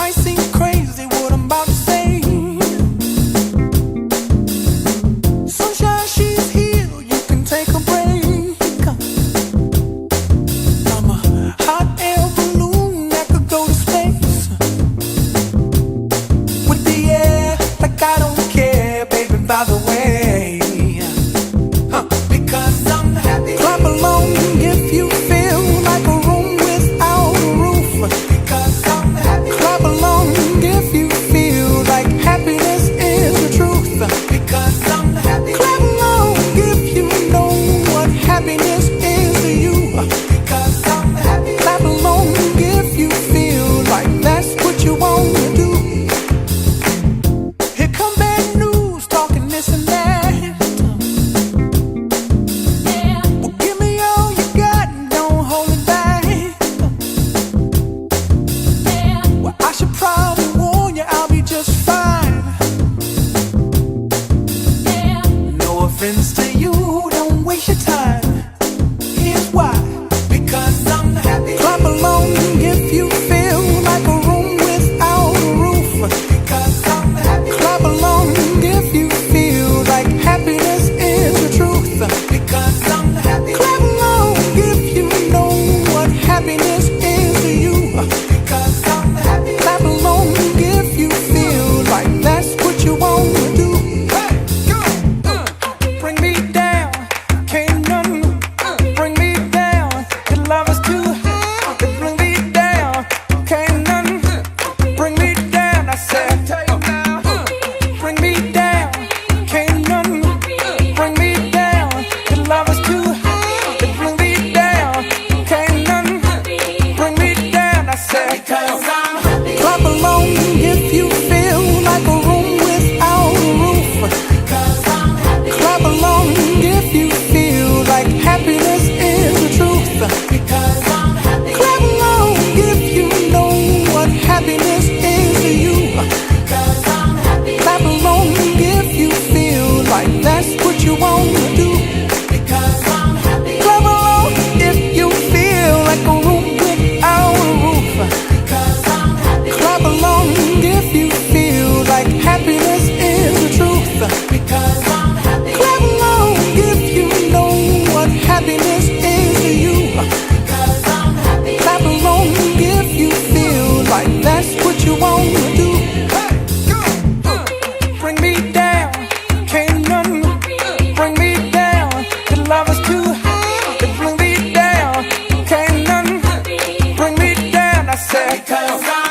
might seem crazy what I'm about to say. Sunshine, she's here, you can take a break. I'm a hot air balloon that could go to space with the air, like I don't care, baby, by the way. Because I'm happy. Clap along if you feel like a room without a roof. Because I'm happy. Clap along if you feel like happiness is the truth. Because I'm happy. Clap along if you know what happiness is to you. Because I'm happy. Clap along if you feel like that's what you want to do. Here come bad news, talking this and that. Well, give me all you got and don't hold it back. Well, I should probably warn you, I'll be just fine. No offense to you, don't waste your time. Here's why. Because I'm happy. Clap along if you feel like a room without a roof. Because I'm happy. Clap along if you feel like happiness is the truth. Because I'm happy. Clap along if you know what happiness is to you. Because I'm happy. Clap along if you feel like that's what you want to do. Hey, go! Bring me down, can't none bring me down. Your love is too high, bring me down, can't none bring me down. I said, bring me down, can't none bring me down. Your love is too high, bring me down, can't none bring me down. I said, because I'm happy. Clap along if you feel like a room without a roof. Because I'm happy. Clap along if you feel like happiness is the truth. Because I'm happy. Clap along if you know what happiness is to you. Because I'm happy. Clap along if you feel like that's what you want to do. Because I'm happy. Clap along if you feel like a room without a roof. Because I'm happy. Clap along if you feel like happiness is the truth. Because I'm happy. Clap along if you know what happiness is to you. Because I'm happy. Clap along if you feel like that's what you want to do. Hey, go! Bring me down, can't none bring me down. Your love is too high, bring me down, can't none bring me down. I said, because I'm